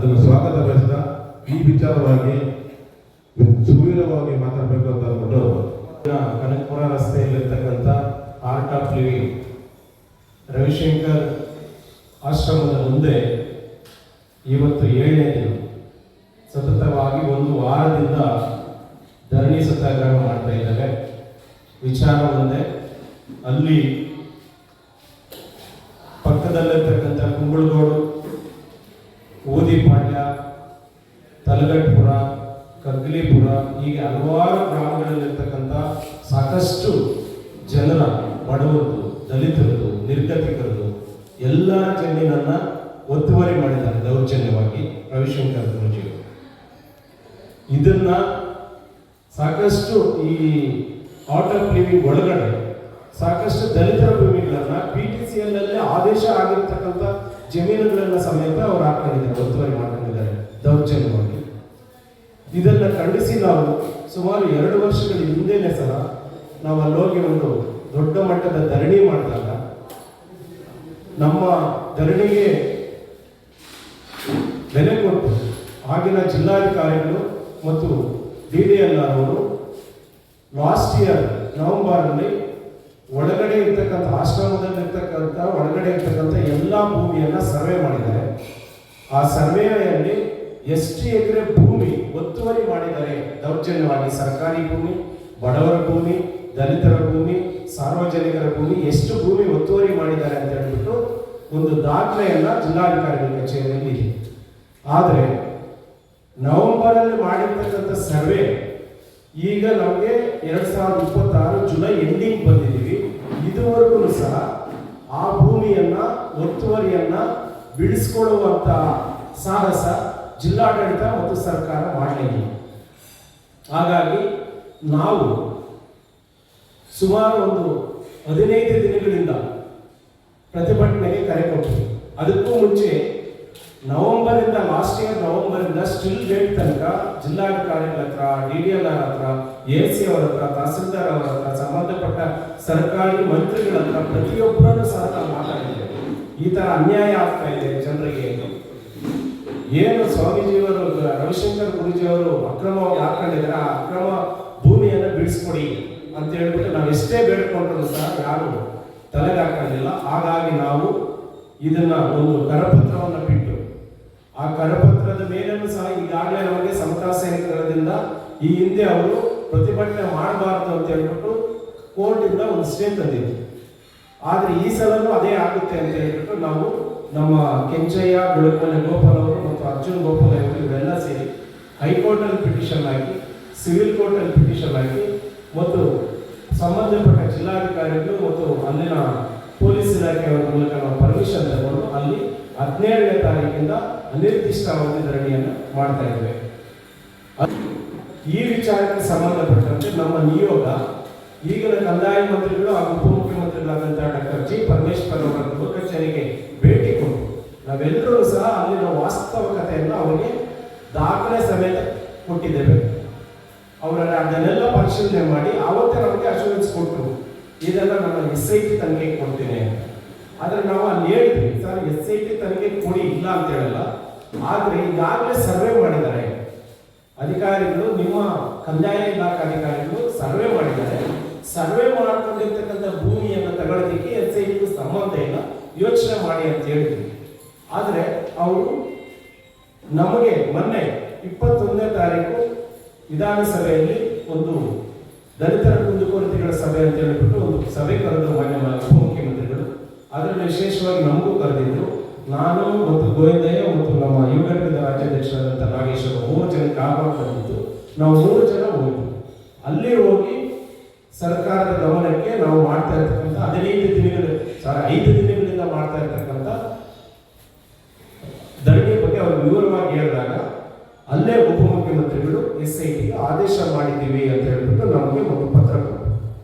ಅದನ್ನು ಸ್ವಾಗತ ಬಯಸಿದ ಈ ವಿಚಾರವಾಗಿ ಸುವೀರವಾಗಿ ಮಾತಾಡಬೇಕು ಅಂತ ಅಂದ್ಬಿಟ್ಟು ಕನಕಪುರ ರಸ್ತೆಯಲ್ಲಿರ್ತಕ್ಕಂಥ ಆರ್ಟ್ ಆಫ್ ಲಿವಿಂಗ್ ರವಿಶಂಕರ್ ಆಶ್ರಮದ ಮುಂದೆ ಇವತ್ತು 7ನೇ ದಿನ ಸತತವಾಗಿ ಒಂದು ವಾರದಿಂದ ಧರಣಿ ಸತ್ಯಾಗ್ರಹ ಮಾಡ್ತಾ ಇದ್ದಾರೆ. ವಿಚಾರ ಒಂದೇ, ಅಲ್ಲಿ ಪಕ್ಕದಲ್ಲಿರ್ತಕ್ಕಂಥ ಕುಂಬಳಗೋಡು, ಓದಿಪಾಳ್ಯ, ತಲಗಟ್ಪುರ, ಕಗ್ಲಿಪುರ ಹೀಗೆ ಹಲವಾರು ಗ್ರಾಮಗಳಲ್ಲಿರ್ತಕ್ಕಂಥ ಸಾಕಷ್ಟು ಜನರ ಬಡವರದು, ದಲಿತರದು, ನಿರ್ಗತಿಕರದು ಎಲ್ಲ ಜಮೀನನ್ನು ಒತ್ತುವರಿ ಮಾಡಿದ್ದಾರೆ ದೌರ್ಜನ್ಯವಾಗಿ ರವಿಶಂಕರ್ ಗುರೂಜಿಯವರು. ಇದನ್ನ ಸಾಕಷ್ಟು ಈ ಆರ್ಟ್ ಆಫ್ ಲಿವಿಂಗ್ ಒಳಗಡೆ ಸಾಕಷ್ಟು ದಲಿತರ ಭೂಮಿಗಳನ್ನ PTCL ಅಲ್ಲಿ ಆದೇಶ ಆಗಿರ್ತಕ್ಕಂಥ ಜಮೀನುಗಳನ್ನ ಸಮೇತ ಅವರು ಹಾಕೊಂಡಿದ್ದಾರೆ, ಒತ್ತುವರಿ ಮಾಡ್ಕೊಂಡಿದ್ದಾರೆ ದೌರ್ಜನ್ಯವಾಗಿ. ಇದನ್ನ ಖಂಡಿಸಿ ನಾವು ಸುಮಾರು 2 ವರ್ಷಗಳ ಹಿಂದೆನೇ ಸಹ ನಾವು ಅಲ್ಲೋಗಿ ಒಂದು ದೊಡ್ಡ ಮಟ್ಟದ ಧರಣಿ ಮಾಡಿದಾಗ ನಮ್ಮ ಧರಣಿಗೆ ಬೆಲೆ ಕೊಟ್ಟು ಆಗಿನ ಜಿಲ್ಲಾಧಿಕಾರಿಗಳು ಮತ್ತು DDLR ಅವರು ಲಾಸ್ಟ್ ಇಯರ್ ನವೆಂಬರಲ್ಲಿ ಒಳಗಡೆ ಇರ್ತಕ್ಕಂಥ ಆಶ್ರಮದಲ್ಲಿರ್ತಕ್ಕಂಥ ಒಳಗಡೆ ಇರ್ತಕ್ಕಂಥ ಎಲ್ಲ ಭೂಮಿಯನ್ನ ಸರ್ವೆ ಮಾಡಿದ್ದಾರೆ. ಆ ಸರ್ವೆಯಲ್ಲಿ ಎಷ್ಟು ಎಕರೆ ಭೂಮಿ ಒತ್ತುವರಿ ಮಾಡಿದ್ದಾರೆ ದೌರ್ಜನ್ಯವಾಗಿ, ಸರ್ಕಾರಿ ಭೂಮಿ, ಬಡವರ ಭೂಮಿ, ದಲಿತರ ಭೂಮಿ, ಸಾರ್ವಜನಿಕರ ಭೂಮಿ, ಎಷ್ಟು ಭೂಮಿ ಒತ್ತುವರಿ ಮಾಡಿದ್ದಾರೆ ಅಂತ ಹೇಳ್ಬಿಟ್ಟು ಒಂದು ದಾಖಲೆಯನ್ನ ಜಿಲ್ಲಾಧಿಕಾರಿಗಳ ಕಚೇರಿಯಲ್ಲಿ ಇದೆ. ಆದರೆ ನವೆಂಬರಲ್ಲಿ ಮಾಡಿರ್ತಕ್ಕಂಥ ಸರ್ವೆ ಈಗ ನಮಗೆ 2026 ಜುಲೈ ಎಂಡಿಂಗ್ ಬಂದಿದ್ದೀವಿ. ಇದುವರೆಗೂ ಸಹ ಆ ಭೂಮಿಯನ್ನ ಒತ್ತುವರಿಯನ್ನ ಬಿಡಿಸ್ಕೊಳ್ಳುವಂತ ಸಾಹಸ ಜಿಲ್ಲಾಡಳಿತ ಮತ್ತು ಸರ್ಕಾರ ಮಾಡಲಿಲ್ಲ. ಹಾಗಾಗಿ ನಾವು ಸುಮಾರು ಒಂದು 15 ದಿನಗಳಿಂದ ಪ್ರತಿಭಟನೆಗೆ ಕರೆ ಕೊಟ್ಟಿವಿ. ಅದಕ್ಕೂ ಮುಂಚೆ ನವೆಂಬರಿಂದ ಲಾಸ್ಟ್ ಇಯರ್ ನವೆಂಬರಿಂದ ಸ್ಟಿಲ್ ಡೇಟ್ ತನಕ ಜಿಲ್ಲಾಧಿಕಾರಿಗಳ ಹತ್ರ, DDLR ಹತ್ರ, AC ಅವರ ಹತ್ರ, ತಹಸೀಲ್ದಾರ್ ಅವರ ಹತ್ರ, ಸಂಬಂಧಪಟ್ಟ ಸರ್ಕಾರಿ ಮಂತ್ರಿಗಳ ಹತ್ರ ಪ್ರತಿಯೊಬ್ಬರನ್ನು ಸಹ ನಾವು ಮಾತಾಡಿದ್ದೇವೆ. ಈ ತರ ಅನ್ಯಾಯ ಆಗ್ತಾ ಇದೆ ಜನರಿಗೆ, ಏನು ಸ್ವಾಮೀಜಿಯವರು ರವಿಶಂಕರ್ ಗುರೂಜಿಯವರು ಅಕ್ರಮವಾಗಿ ಹಾಕೊಂಡಿದ್ದಾರೆ, ಆ ಅಕ್ರಮ ಭೂಮಿಯನ್ನು ಬಿಡಿಸ್ಕೊಡಿ ಅಂತ ಹೇಳ್ಬಿಟ್ಟು ನಾವು ಎಷ್ಟೇ ಬೇಡ್ಕೊಂಡ್ರು ಸಹ ಯಾರು ತಲೆಗೆ ಹಾಕೊಂಡಿಲ್ಲ. ಹಾಗಾಗಿ ನಾವು ಇದನ್ನ ಒಂದು ಕರಪತ್ರವನ್ನು ಬಿಟ್ಟು ಆ ಕರಪತ್ರದ ಮೇಲೂ ಸಹ ಈಗಾಗಲೇ ನಮಗೆ ಸಮತಾ ಸೈನಿಕರಿಂದ ಈ ಹಿಂದೆ ಅವರು ಪ್ರತಿಭಟನೆ ಮಾಡಬಾರದು ಅಂತ ಹೇಳ್ಬಿಟ್ಟು ಕೋರ್ಟಿಂದ ಒಂದು ಸ್ಟೇ ತಂದಿದ್ರು. ಆದ್ರೆ ಈ ಸಲನೂ ಅದೇ ಆಗುತ್ತೆ ಅಂತ ಹೇಳ್ಬಿಟ್ಟು ನಾವು ನಮ್ಮ ಕೆಂಚಯ್ಯ, ಬೆಳಕಲ್ಲಿ ಗೋಪಾಲ್ ಅವರು ಮತ್ತು ಅರ್ಜುನ್ ಗೋಪಾಲ್ ಅವರು ಇವರೆಲ್ಲ ಸೇರಿ ಹೈಕೋರ್ಟಲ್ಲಿ ಪಿಟಿಷನ್ ಹಾಕಿ, ಸಿವಿಲ್ ಕೋರ್ಟಲ್ಲಿ ಪಿಟಿಷನ್ ಹಾಕಿ ಮತ್ತು ಸಂಬಂಧಪಟ್ಟ ಜಿಲ್ಲಾಧಿಕಾರಿಗಳು ಮತ್ತು ಅಲ್ಲಿನ ಪೊಲೀಸ್ ಇಲಾಖೆಯವರ ಮೂಲಕ ನಾವು ಪರ್ಮಿಷನ್ ತಗೊಂಡು ಅಲ್ಲಿ 17ನೇ ತಾರೀಕಿಂದ ಅನಿರ್ದಿಷ್ಟಾವಧಿ ಧರಣಿಯನ್ನು ಮಾಡ್ತಾ ಇದ್ದೇವೆ. ಈ ವಿಚಾರಕ್ಕೆ ಸಂಬಂಧಪಟ್ಟಂತೆ ನಮ್ಮ ನಿಯೋಗ ಈಗಿನ ಕಂದಾಯ ಮಂತ್ರಿಗಳು ಹಾಗೂ ಉಪಮುಖ್ಯಮಂತ್ರಿಗಳಾದಂತಹ ಡಾಕ್ಟರ್ G. ಪರಮೇಶ್ವರ್ ಅವರ ಗೃಹ ಕಚೇರಿಗೆ ಭೇಟಿ ಕೊಟ್ಟು ನಾವೆಲ್ಲರೂ ಸಹ ಅಲ್ಲಿನ ವಾಸ್ತವಿಕತೆಯನ್ನು ಅವರಿಗೆ ದಾಖಲೆ ಸಮೇತ ಕೊಟ್ಟಿದ್ದೇವೆ. ಅದನ್ನೆಲ್ಲ ಪರಿಶೀಲನೆ ಮಾಡಿ ಆವತ್ತೇ ನಮಗೆ ಅಶ್ಯೂರೆನ್ಸ್ ಕೊಟ್ಟರು, ಇದೆಲ್ಲ ನಮ್ಮ SIT ತನಿಖೆಗೆ ಕೊಡ್ತೀನಿ. ಆದ್ರೆ ನಾವು ಅಲ್ಲಿ ಹೇಳಿದ್ವಿ, ಸರ್ SIT ತನಿಖೆ ಕೊಡಿ, ಇಲ್ಲ ಅಂತ ಹೇಳಲ್ಲ, ಆದ್ರೆ ಈಗಾಗಲೇ ಸರ್ವೆ ಮಾಡಿದ್ದಾರೆ ಅಧಿಕಾರಿಗಳು, ನಿಮ್ಮ ಕಂದಾಯ ಇಲಾಖೆ ಅಧಿಕಾರಿಗಳು ಸರ್ವೆ ಮಾಡಿದ್ದಾರೆ. ಸರ್ವೆ ಮಾಡಿಕೊಂಡಿರ್ತಕ್ಕಂಥ ಭೂಮಿಯನ್ನು ತಗೊಳ್ಳೋದಕ್ಕೆ SIT ಸಂಬಂಧ ಇಲ್ಲ, ಯೋಚನೆ ಮಾಡಿ ಅಂತ ಹೇಳಿದ್ವಿ. ಆದ್ರೆ ಅವರು ನಮಗೆ ಮೊನ್ನೆ 21ನೇ ತಾರೀಕು ವಿಧಾನಸಭೆಯಲ್ಲಿ ಒಂದು ದಲಿತರ ಕುಂದುಕೊರತೆಗಳ ಸಭೆ ಅಂತ ಹೇಳ್ಬಿಟ್ಟು ಒಂದು ಸಭೆ ಕರೆದು ಮಾನ್ಯ ಉಪಮುಖ್ಯಮಂತ್ರಿಗಳು, ಅದರಲ್ಲಿ ವಿಶೇಷವಾಗಿ ನಮಗೂ ಕರೆದಿದ್ರು. ನಾನು ಮತ್ತು ಗೋವಿಂದಯ್ಯ ಮತ್ತು ನಮ್ಮ ಯುವ ಘಟಕದ ರಾಜ್ಯಾಧ್ಯಕ್ಷರಾದಂಥ ನಾಗೇಶ್ ಅವರು 3 ಜನಕ್ಕೆ ಆಹ್ವಾನ ಬಂದಿದ್ದು. ನಾವು 3 ಜನ ಹೋಗಿದ್ವಿ. ಅಲ್ಲಿ ಹೋಗಿ ಸರ್ಕಾರದ ಗಮನಕ್ಕೆ ನಾವು ಮಾಡ್ತಾ ಇರ್ತಕ್ಕಂಥ 5 ದಿನಗಳಿಂದ ಮಾಡ್ತಾ ಇರ್ತಕ್ಕಂಥ ಧರಣಿ ಬಗ್ಗೆ ಅವರು ವಿವರವಾಗಿ ಹೇಳಿದಾಗ ಅಲ್ಲೇ ಉಪಮುಖ್ಯಮಂತ್ರಿಗಳು SITಗೆ ಆದೇಶ ಮಾಡಿದ್ದೀವಿ ಅಂತ ಹೇಳ್ಬಿಟ್ಟು ನಮಗೆ ಒಂದು ಪತ್ರ ಕೊಟ್ಟರು.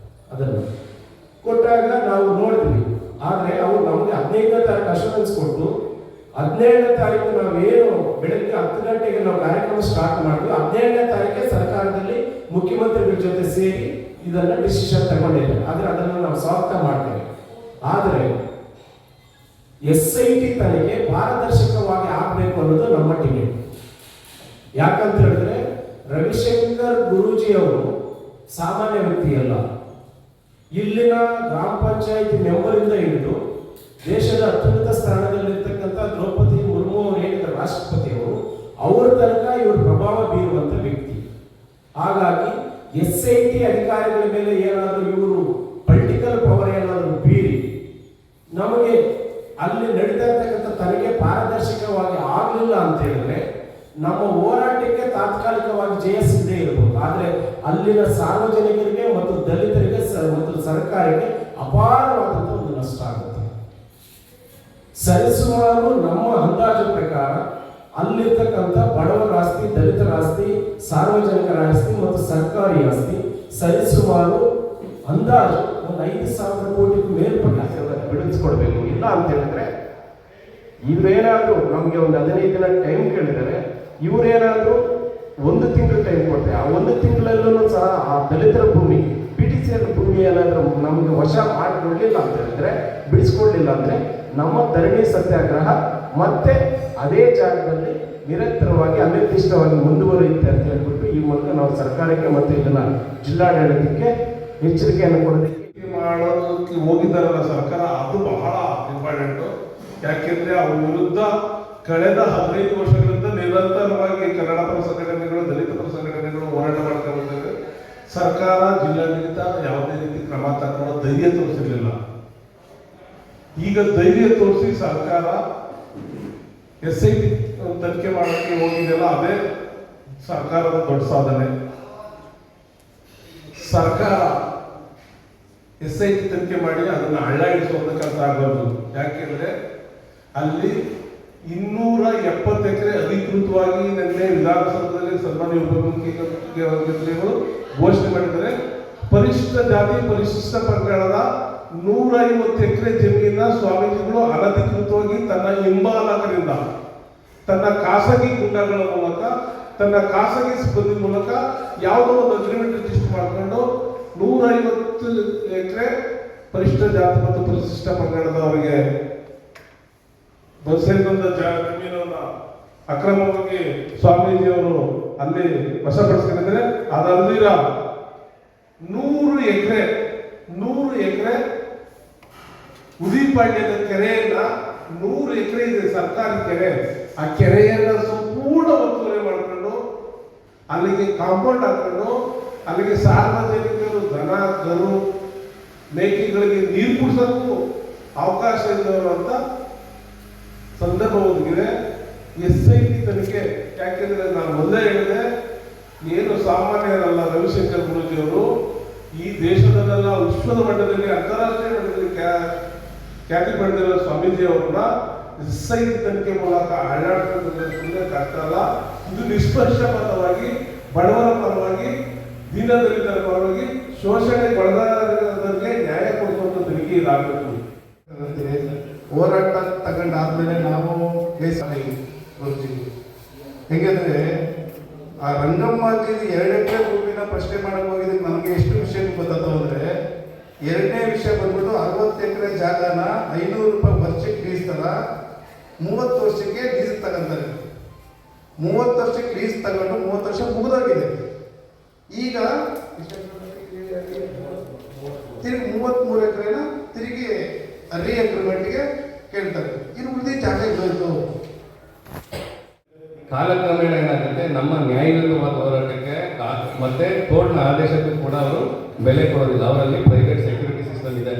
ಅದನ್ನು ಕೊಟ್ಟಾಗ ನಾವು ನೋಡಿದ್ವಿ. ಆದರೆ ಅವರು ನಮಗೆ 15ನೇ ತಾರೀಕು ಅಶ್ಯೂರೆನ್ಸ್ ಕೊಟ್ಟು 17ನೇ ತಾರೀಕು ನಾವೇನು ಬೆಳಗ್ಗೆ 10 ಗಂಟೆಗೆ ನಾವು ಕಾರ್ಯಕ್ರಮ ಸ್ಟಾರ್ಟ್ ಮಾಡಿದ್ವಿ, 17ನೇ ತಾರೀಕೆ ಸರ್ಕಾರದಲ್ಲಿ ಮುಖ್ಯಮಂತ್ರಿಗಳ ಜೊತೆ ಸೇರಿ ಇದನ್ನ ಡಿಸಿಷನ್ ತಗೊಂಡಿದ್ದಾರೆ. ಆದರೆ ಅದನ್ನು ನಾವು ಸ್ವಾಗತ ಮಾಡ್ತೇವೆ. ಆದರೆ SIT ತನಿಖೆ ಪಾರದರ್ಶಕವಾಗಿ ಆಗಬೇಕು ಅನ್ನೋದು ನಮ್ಮ ಡಿಮ್ಯಾಂಡ್. ಯಾಕಂತ ಹೇಳಿದ್ರೆ ರವಿಶಂಕರ್ ಗುರೂಜಿ ಅವರು ಸಾಮಾನ್ಯ ವ್ಯಕ್ತಿ ಅಲ್ಲ. ಇಲ್ಲಿನ ಗ್ರಾಮ ಪಂಚಾಯತಿ ಮೆಂಬರ್ ಇಂದ ಹಿಡಿದು ದೇಶದ ಅತ್ಯುನ್ನತ ಸ್ಥಾನದಲ್ಲಿರ್ತಕ್ಕಂಥ ದ್ರೌಪದಿ ಮುರ್ಮು ಅವರು ಏನಿದ್ದಾರೆ ರಾಷ್ಟ್ರಪತಿಯವರು, ಅವರ ತನಕ ಇವರು ಪ್ರಭಾವ ಬೀರುವಂತ ವ್ಯಕ್ತಿ. ಹಾಗಾಗಿ SIT ಅಧಿಕಾರಿಗಳ ಮೇಲೆ ಏನಾದರೂ ಇವರು ಪೊಲಿಟಿಕಲ್ ಪವರ್ ಏನಾದರೂ ಬೀರಿ ನಮಗೆ ಅಲ್ಲಿ ನಡೀತಾ ಇರ್ತಕ್ಕಂಥ ತನಿಖೆ ಪಾರದರ್ಶಕವಾಗಿ ಆಗಲಿಲ್ಲ ಅಂತ ಹೇಳಿದ್ರೆ ನಮ್ಮ ಹೋರಾಟಕ್ಕೆ ತಾತ್ಕಾಲಿಕವಾಗಿ ಜಯ ಸಿಗದೆ ಇರಬಹುದು. ಆದರೆ ಅಲ್ಲಿನ ಸಾರ್ವಜನಿಕರಿಗೆ ಮತ್ತು ದಲಿತರಿಗೆ ಮತ್ತು ಸರ್ಕಾರಕ್ಕೆ ಅಪಾರವಾದಂಥ ಒಂದು ನಷ್ಟ ಆಗುತ್ತೆ. ಸರಿಸುಮಾರು ನಮ್ಮ ಅಂದಾಜು ಪ್ರಕಾರ ಅಲ್ಲಿರ್ತಕ್ಕಂಥ ಬಡವರ ಆಸ್ತಿ, ದಲಿತರ ಆಸ್ತಿ, ಸಾರ್ವಜನಿಕರ ಆಸ್ತಿ ಮತ್ತು ಸರ್ಕಾರಿ ಆಸ್ತಿ ಸರಿಸುಮಾರು ಅಂದಾಜು ಒಂದು 5,000 ಕೋಟಿ ಮೇಲ್ಪಟ್ಟ ಬಿಡಿಸ್ಕೊಡ್ಬೇಕು. ಇಲ್ಲ ಅಂತ ಹೇಳಿದ್ರೆ ಇವರೇನಾದ್ರೂ ನಮಗೆ ಒಂದು 15 ದಿನ ಟೈಮ್ ಕೇಳಿದರೆ ಇವರೇನಾದ್ರೂ 1 ತಿಂಗಳು ಟೈಮ್ ಕೊಡ್ತಾರೆ. ಆ 1 ತಿಂಗಳಲ್ಲೂ ಸಹ ಆ ದಲಿತರ ಭೂಮಿ, PTCL ಭೂಮಿ ಏನಾದರೂ ನಮಗೆ ವಶ ಮಾಡಿಕೊಡ್ಲಿಲ್ಲ ಅಂತ ಹೇಳಿದ್ರೆ, ಬಿಡಿಸ್ಕೊಡ್ಲಿಲ್ಲ ಅಂದ್ರೆ ನಮ್ಮ ಧರಣಿ ಸತ್ಯಾಗ್ರಹ ಮತ್ತೆ ಅದೇ ಜಾಗದಲ್ಲಿ ನಿರಂತರವಾಗಿ ಅನಿರ್ದಿಷ್ಟವಾಗಿ ಮುಂದುವರಿಯುತ್ತೆ ಅಂತ ಹೇಳ್ಬಿಟ್ಟು ಈ ಮೂಲಕ ನಾವು ಸರ್ಕಾರಕ್ಕೆ ಮತ್ತು ಇದನ್ನ ಜಿಲ್ಲಾಡಳಿತಕ್ಕೆ ಎಚ್ಚರಿಕೆಯನ್ನು ಕೊಡೋದಕ್ಕೆ ಮಾಡೋದಕ್ಕೆ ಹೋಗಿದ್ದಾರಲ್ಲ ಸರ್ಕಾರ, ಅದು ಬಹಳ ಇಂಪಾರ್ಟೆಂಟು. ಯಾಕೆಂದ್ರೆ ಅವ್ರ ವಿರುದ್ಧ ಕಳೆದ 15 ವರ್ಷಗಳಿಂದ ನಿರಂತರವಾಗಿ ಕನ್ನಡ ಪರ ಸಂಘಟನೆಗಳು, ದಲಿತ ಪರ ಸಂಘಟನೆಗಳು ಹೋರಾಟ ಮಾಡ್ತಾ ಬಂದಿವೆ. ಸರ್ಕಾರ, ಜಿಲ್ಲಾಡಳಿತ ಯಾವುದೇ ರೀತಿ ಕ್ರಮ ತಗೊಳ್ಳೋ ಧೈರ್ಯ ತೋರಿಸಿರ್ಲಿಲ್ಲ. ಈಗ ಧೈರ್ಯ ತೋರಿಸಿ ಸರ್ಕಾರ SIT ತನಿಖೆ ಮಾಡೋಕ್ಕೆ ಹೋಗಿದೆಯಲ್ಲ, ಅದೇ ಸರ್ಕಾರದ ದೊಡ್ಡ ಸಾಧನೆ. ಸರ್ಕಾರ SIT ತನಿಖೆ ಮಾಡಿ ಅದನ್ನು ಹಳ್ಳ ಹಿಡಿಸುವಂತ ಕೆಲಸ ಆಗಬಾರ್ದು. ಯಾಕೆಂದ್ರೆ ಅಲ್ಲಿ 270 ಎಕರೆ ಅಧಿಕೃತವಾಗಿ ನಿನ್ನೆ ವಿಧಾನಸೌಧದಲ್ಲಿ ಸನ್ಮಾನ್ಯ ಉಪಮುಖ್ಯಮಂತ್ರಿಗಳು ಘೋಷಣೆ ಮಾಡಿದ್ದಾರೆ. ಪರಿಶಿಷ್ಟ ಜಾತಿ, ಪರಿಶಿಷ್ಟ ಪಂಗಡದ 150 ಎಕರೆ ಜಮೀನ ಸ್ವಾಮೀಜಿಗಳು ಅನಧಿಕೃತವಾಗಿ ತನ್ನ ಹಿಂಬಾಲಕರಿಂದ, ತನ್ನ ಖಾಸಗಿ ಗುಂಡಗಳ ಮೂಲಕ, ತನ್ನ ಖಾಸಗಿ ಸಿಬ್ಬಂದಿ ಮೂಲಕ ಯಾವುದೋ ಒಂದು ಅಗ್ರಿಮೆಂಟ್ ರಿಜಿಸ್ಟರ್ ಮಾಡಿಕೊಂಡು 150 ಎಕರೆ ಪರಿಶಿಷ್ಟ ಜಾತಿ ಮತ್ತು ಪರಿಶಿಷ್ಟ ಪಂಗಡದವರಿಗೆ ಸೇರಿದಂತ ಜಮೀನನ್ನ ಅಕ್ರಮವಾಗಿ ಸ್ವಾಮೀಜಿಯವರು ಅಲ್ಲಿ ವಶಪಡಿಸ್ಕೊಂಡಿದ್ದಾರೆ. ಅದಲ್ದಿರ 100 ಎಕರೆ ಉದಿಪಾಳ್ಯದ ಕೆರೆಯನ್ನ 100 ಎಕರೆ ಇದೆ ಸರ್ಕಾರಿ ಕೆರೆ. ಆ ಕೆರೆಯನ್ನ ಸಂಪೂರ್ಣ ಒತ್ತುವರಿ ಮಾಡಿಕೊಂಡು ಅಲ್ಲಿಗೆ ಕಾಂಪೌಂಡ್ ಹಾಕೊಂಡು ಅಲ್ಲಿಗೆ ಸಾರ್ವಜನಿಕರು, ದನ ಕರು ಮೇಕೆಗಳಿಗೆ ನೀರು ಕುಡಿಸೋಕ್ಕೂ ಅವಕಾಶ ಇಲ್ಲವರಂತ ಸಂದರ್ಭ ಒದಗಿದೆ. SIT ತನಿಖೆ, ಯಾಕೆಂದ್ರೆ ನಾನು ಮೊದಲೇ ಹೇಳಿದೆ, ಏನು ಸಾಮಾನ್ಯರಲ್ಲ ರವಿಶಂಕರ್ ಗುರೂಜಿಯವರು. ಈ ದೇಶದಲ್ಲೆಲ್ಲ ವಿಶ್ವದ ಮಟ್ಟದಲ್ಲಿ, ಅಂತಾರಾಷ್ಟ್ರೀಯ ಮಟ್ಟದಲ್ಲಿ ಖ್ಯಾತಿ ಪಡೆದಿರೋ ಸ್ವಾಮೀಜಿ ಅವ್ರನ್ನ SIT ತನಿಖೆ ಮೂಲಕ ಹಳ್ಳಾಡ್ತಕ್ಕಂಥ ಸುಮ್ಮನೆ ಕಷ್ಟ ಅಲ್ಲ. ಇದು ನಿಷ್ಪಕ್ಷಪಾತವಾಗಿ ಬಡವರ ಪರವಾಗಿ, ದೀನದಲಿತರ ಪರವಾಗಿ, ಶೋಷಣೆಗೆ ಒಳಗಾದವರಿಗೆ ನ್ಯಾಯ ಕೊಡಿಸುವಂತ ತನಿಖೆ ಇದಾಗಬೇಕು. ಹೋರಾಟ ತಗೊಂಡಾದ್ಮೇಲೆ ನಾವು ಹೇಗೆಂದ್ರೆ ಆ ರಂಗಮ್ಮಾಜಿ 2 ಎಕರೆ ಭೂಮಿನ ಪ್ರಶ್ನೆ ಮಾಡಕ್ ಹೋಗಿದ್ದಕ್ಕೆ ನಮಗೆ ಎಷ್ಟು ವಿಷಯ ಗೊತ್ತಾಯ್ತು ಅಂದ್ರೆ, 2ನೇ ವಿಷಯ ಬಂದ್ಬಿಟ್ಟು 60 ಎಕರೆ ಜಾಗನ 500 ರೂಪಾಯಿ ವರ್ಷಕ್ಕೆ ಲೀಸ್ ತರ 30 ವರ್ಷಕ್ಕೆ ಲೀಸ್ ತಗೊಂತಾರೆ. 30 ವರ್ಷಕ್ಕೆ ಲೀಸ್ ತಗೊಂಡು 30 ವರ್ಷ ಮುಗಿದೋಗಿದೆ. ಈಗ ತಿರುಗಿ 33 ಎಕರೆನ ತಿರುಗಿ ರೀ ಅಗ್ರಿಮೆಂಟ್ಗೆ ಕೇಳ್ತಾರೆ. ಇನ್ನು ಉಳಿದ ಜಾಗ ಇದ್ದೋಯ್ತು. ಕಾಲಕ್ರಮೇಣ ಏನಾಗುತ್ತೆ, ನಮ್ಮ ನ್ಯಾಯಯುತವಾದ ಹೋರಾಟಕ್ಕೆ ಮತ್ತೆ ಕೋರ್ಟ್ನ ಆದೇಶಕ್ಕೂ ಕೂಡ ಅವರು ಬೆಲೆ ಕೊಡೋದಿಲ್ಲ. ಅವರಲ್ಲಿ ಪ್ರೈವೇಟ್ ಸೆಕ್ಯೂರಿಟಿ ಸಿಸ್ಟಮ್ ಇದೆ,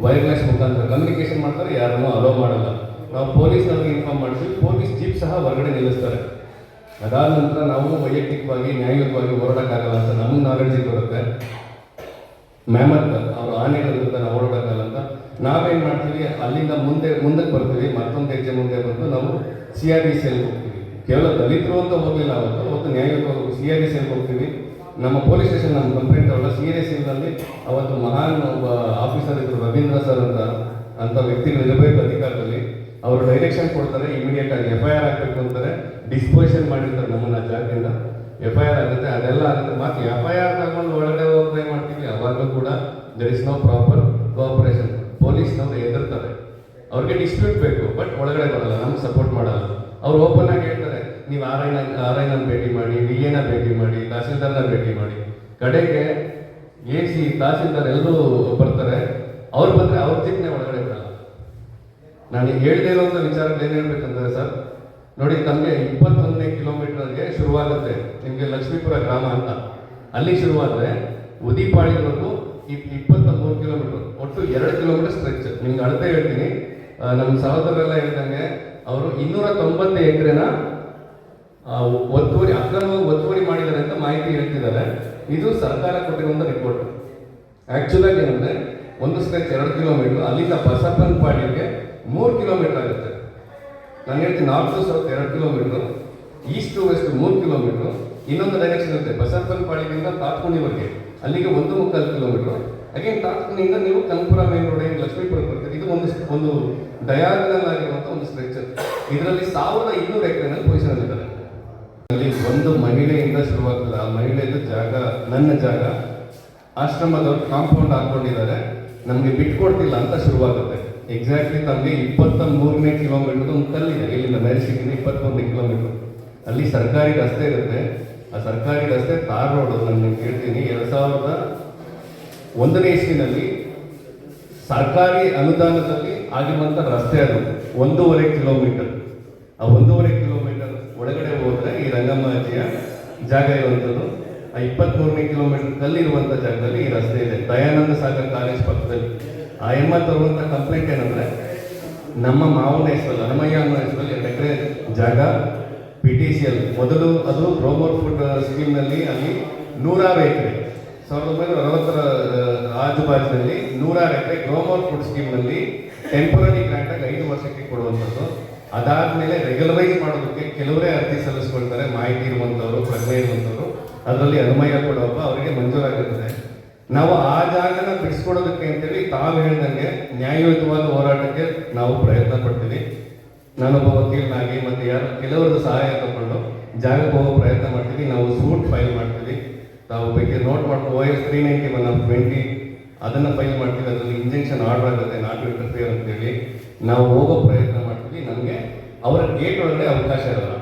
ವೈರ್ಲೆಸ್ ಮುಖಾಂತರ ಕಮ್ಯುನಿಕೇಶನ್ ಮಾಡ್ತಾರೆ, ಯಾರನ್ನೂ ಅಲೋ ಮಾಡಲ್ಲ. ನಾವು ಪೊಲೀಸ್ನವ್ರಿಗೆ ಇನ್ಫಾರ್ಮ್ ಮಾಡ್ತೀವಿ, ಪೊಲೀಸ್ ಜೀಪ್ ಸಹ ಹೊರಗಡೆ ನಿಲ್ಲಿಸ್ತಾರೆ. ಅದಾದ ನಂತರ ನಾವು ವೈಯಕ್ತಿಕವಾಗಿ ನ್ಯಾಯಯುತವಾಗಿ ಹೋರಾಡಕ್ಕಾಗಲ್ಲ ಅಂತ ನಮಗೆ ನಾಲೆಡ್ಜ್ ಬರುತ್ತೆ. ಮ್ಯಾಮತ್ ಅವರು ಆನೆಗಳ ವಿರುದ್ಧ ನಾವು ಓಡಾಡೋಕ್ಕಲ್ಲ ಅಂತ ನಾವೇನು ಮಾಡ್ತೀವಿ, ಅಲ್ಲಿಂದ ಮುಂದಕ್ಕೆ ಬರ್ತೀವಿ. ಮತ್ತೊಂದು ಹೆಜ್ಜೆ ಮುಂದೆ ಬಂದು ನಾವು CRDCL ಹೋಗ್ತೀವಿ. ಕೇವಲ ದಲಿತರು ಅಂತ ಹೋಗಲಿಲ್ಲ, ಅವತ್ತು ನ್ಯಾಯಯುತವಾಗಿ CRDCL ಹೋಗ್ತೀವಿ. ನಮ್ಮ ಪೊಲೀಸ್ ಸ್ಟೇಷನ್ ನಮ್ಮ ಕಂಪ್ಲೇಂಟ್ ಅವಲ್ಲ, CRDCL ಅವತ್ತು ಮಹಾನ್ ಒಬ್ಬ ಆಫೀಸರ್ ಇದ್ರು, ರವೀಂದ್ರ ಸರ್ ಅಂತ ವ್ಯಕ್ತಿಗಳು ಇರಬೇಕು ಅಧಿಕಾರದಲ್ಲಿ. ಅವರು ಡೈರೆಕ್ಷನ್ ಕೊಡ್ತಾರೆ, ಇಮಿಡಿಯೇಟ್ ಆಗಿ FIR ಆಗಬೇಕು ಅಂತಾರೆ. ಡಿಸ್ಪೋಸಿಷನ್ ಮಾಡಿರ್ತಾರೆ ನಮ್ಮನ್ನ ಜಾಗದಿಂದ, FIR ಆಗುತ್ತೆ, ಅದೆಲ್ಲ ಆಗುತ್ತೆ. ಮತ್ತೆ FIR ತಗೊಂಡು ಒಳಗಡೆ ಹೋಗಿ ಟ್ರೈ ಮಾಡ್ತೀವಿ, ಅವಾಗಲೂ ಕೂಡ there is no proper cooperation. ಪೊಲೀಸ್ನವರು ಹೆದರ್ತಾರೆ, ಅವ್ರಿಗೆ ಡಿಸ್ಪ್ಯೂಟ್ ಬೇಕು. ಒಳಗಡೆ ಬರಲ್ಲ, ನಮ್ಗೆ ಸಪೋರ್ಟ್ ಮಾಡಲ್ಲ. ಅವ್ರು ಓಪನ್ ಆಗಿ ಹೇಳ್ತಾರೆ, ನೀವು ಆರ್ ಐನ ಭೇಟಿ ಮಾಡಿ, DAನ ಭೇಟಿ ಮಾಡಿ, ತಹಸೀಲ್ದಾರ್ನ ಭೇಟಿ ಮಾಡಿ. ಕಡೆಗೆ AC ತಹಸೀಲ್ದಾರ್ ಎಲ್ಲರೂ ಬರ್ತಾರೆ, ಅವ್ರು ಬಂದರೆ ಅವ್ರ ಜೀಪ್ನೇ ಒಳಗಡೆ ಬರಲ್ಲ. ನಾನು ಹೇಳ್ದೇ ಇರೋಂಥ ವಿಚಾರಗಳು ಏನು ಹೇಳ್ಬೇಕಂದ್ರೆ ಸರ್, ನೋಡಿ ತಮಗೆ 21ನೇ ಕಿಲೋಮೀಟರ್ಗೆ ಶುರುವಾಗುತ್ತೆ ನಿಮಗೆ ಲಕ್ಷ್ಮೀಪುರ ಗ್ರಾಮ ಅಂತ, ಅಲ್ಲಿ ಶುರುವಾದರೆ ಉದಿಪಾಳಿವರೆಗೂ 23 ಕಿಲೋಮೀಟರ್, ಒಟ್ಟು 2 ಕಿಲೋಮೀಟರ್ ಸ್ಟ್ರೆಚ್. ನಿಮ್ಗೆ ಅಳತೆ ಹೇಳ್ತೀನಿ, ನಮ್ಮ ಸಹೋದರರೆಲ್ಲ ಹೇಳ್ದಂಗೆ ಅವರು 290 ಎಕರೆನ ಅಕ್ರಮವಾಗಿ ಒತ್ತುವರಿ ಮಾಡಿದ್ದಾರೆ ಅಂತ ಮಾಹಿತಿ ಹೇಳ್ತಿದ್ದಾರೆ. ಇದು ಸರ್ಕಾರ ಕೊಟ್ಟಿರುವಂಥ ರಿಪೋರ್ಟ್. ಆ್ಯಕ್ಚುಲಾಗಿ ಏನಂದರೆ ಒಂದು ಸ್ಟ್ರೆಚ್ 2 ಕಿಲೋಮೀಟರ್, ಅಲ್ಲಿಂದ ಬಸಪ್ಪನಪಾಳ್ಯಕ್ಕೆ 3 ಕಿಲೋಮೀಟರ್ ಆಗುತ್ತೆ. ನಾನು ಹೇಳ್ತೀನಿ north to south 2 kilometre, east to west 3 kilometre. ಇನ್ನೊಂದು ಡೈರೆಕ್ಷನ್ ಇರುತ್ತೆ ಬಸಪ್ಪನಪಾಳ್ಯದಿಂದ ತಾತ್ಕುಣಿವರೆಗೆ, ಅಲ್ಲಿಗೆ 1.25 ಕಿಲೋಮೀಟರ್. ಅಗೇನ್ ತಾತ್ಕುಣಿಯಿಂದ ನೀವು ಕನಕಪುರ ಮೇನ್ ರೋಡ್ ಲಕ್ಷ್ಮೀಪುರಕ್ಕೆ ಬರ್ತೀರಿ. ಇದು ಒಂದು ಡಯಾಗನಲ್ ಆಗಿರುವಂಥ ಒಂದು ಸ್ಟ್ರೆಚ್. ಇದರಲ್ಲಿ 1200 ಎಕರೆನಲ್ಲಿ ಪೊಸಿಷನ್ ಇದ್ದಾರೆ. ಅಲ್ಲಿ ಒಂದು ಮಹಿಳೆಯಿಂದ ಶುರುವಾಗ್ತದೆ. ಆ ಮಹಿಳೆಯದು ಜಾಗ ನನ್ನ ಜಾಗ, ಆಶ್ರಮದವ್ರು ಕಾಂಪೌಂಡ್ ಹಾಕೊಂಡಿದ್ದಾರೆ, ನಮಗೆ ಬಿಟ್ಕೊಡ್ತಿಲ್ಲ ಅಂತ ಶುರುವಾಗುತ್ತೆ. ಎಕ್ಸಾಕ್ಟ್ಲಿ ತಮಗೆ 23ನೇ ಕಿಲೋಮೀಟರ್ ಒಂದು ಕಲ್ಲಿದೆ, ಇಲ್ಲಿಂದ ಮೆರಿಸಿಗಿಂದ 23ನೇ ಕಿಲೋಮೀಟರ್. ಅಲ್ಲಿ ಸರ್ಕಾರಿ ರಸ್ತೆ ಇರುತ್ತೆ. ಆ ಸರ್ಕಾರಿ ರಸ್ತೆ ತಾರ್ ರೋಡ್. ನಾನು ನಿಮ್ಗೆ ಹೇಳ್ತೀನಿ, 2001ನೇ ಇಸ್ವಿನಲ್ಲಿ ಸರ್ಕಾರಿ ಅನುದಾನದಲ್ಲಿ ಆಗಿರುವಂಥ ರಸ್ತೆ ಅದು 1.5 ಕಿಲೋಮೀಟರ್. ಆ 1.5 ಕಿಲೋಮೀಟರ್ ಒಳಗಡೆ ಹೋದರೆ ಈ ರಂಗಮ್ಮಾಜಿಯ ಜಾಗ ಇರುವಂಥದ್ದು. ಆ 23ನೇ ಕಿಲೋಮೀಟರ್ ಕಲ್ಲಿರುವಂಥ ಜಾಗದಲ್ಲಿ ಈ ರಸ್ತೆ ಇದೆ, ದಯಾನಂದ ಸಾಗರ್ ಕಾಲೇಜ್ ಪಕ್ಕದಲ್ಲಿ. ಆ ತರುವಂಥ ಕಂಪ್ಲೇಂಟ್ ಏನಂದರೆ, ನಮ್ಮ ಮಾವನ ಹೆಸರಲ್ಲಿ, ಹನುಮಯ್ಯ ಅನ್ನೋ ಹೆಸರಲ್ಲಿ 2 ಎಕರೆ ಜಾಗ PTCL ಮೊದಲು ಅದು ಗ್ರೋಮೋರ್ ಫುಡ್ ಸ್ಕೀಮ್ನಲ್ಲಿ ಅಲ್ಲಿ 106 ಎಕರೆ 1960ರ ಆಜುಬಾಜಿನಲ್ಲಿ 106 ಎಕರೆ ಗ್ರೋಮೋರ್ ಫುಡ್ ಸ್ಕೀಮ್ನಲ್ಲಿ ಟೆಂಪರರಿ ಗ್ರಾಂಟಾಗಿ 5 ವರ್ಷಕ್ಕೆ ಕೊಡುವಂಥದ್ದು. ಅದಾದಮೇಲೆ ರೆಗ್ಯುಲರೈಸ್ ಮಾಡೋದಕ್ಕೆ ಕೆಲವರೇ ಅರ್ಜಿ ಸಲ್ಲಿಸ್ಕೊಳ್ತಾರೆ, ಮಾಹಿತಿ ಇರುವಂಥವ್ರು, ಪ್ರಜ್ಞೆ ಇರುವಂಥವ್ರು. ಅದರಲ್ಲಿ ಹನುಮಯ್ಯ ಕೂಡ ಒಬ್ಬ, ಅವರಿಗೆ ಮಂಜೂರಾಗಿರ್ತದೆ. ನಾವು ಆ ಜಾಗನ ಬಿಡಿಸ್ಕೊಡೋದಕ್ಕೆ ಅಂತೇಳಿ ತಾವು ಹೇಳ್ದಂಗೆ ನ್ಯಾಯಯುತವಾದ ಹೋರಾಟಕ್ಕೆ ನಾವು ಪ್ರಯತ್ನ ಪಡ್ತೀವಿ. ನಾನೊಬ್ಬ ವಕೀಲನಾಗಿ ಮತ್ತು ಕೆಲವರದ್ದು ಸಹಾಯ ತಗೊಂಡು ಜಾಗಕ್ಕೆ ಹೋಗೋ ಪ್ರಯತ್ನ ಮಾಡ್ತೀವಿ. ನಾವು ಸೂಟ್ ಫೈಲ್ ಮಾಡ್ತೀವಿ. ನಾವು ಬೇಕಿದ್ರೆ ನೋಟ್ ಮಾಡ್ಕೊಂಡು OS 391/20 ಅದನ್ನು ಫೈಲ್ ಮಾಡ್ತೀವಿ. ಅದರಲ್ಲಿ ಇಂಜೆಕ್ಷನ್ ಆರ್ಡರ್ ಆಗುತ್ತೆ, ನಾಟ್ ಇಂಟರ್ಫಿಯರ್ ಅಂತೇಳಿ ನಾವು ಹೋಗೋ ಪ್ರಯತ್ನ ಮಾಡ್ತೀವಿ. ನಮಗೆ ಅವರ ಗೇಟ್ ಒಳಗಡೆ ಅವಕಾಶ ಇರಲ್ಲ.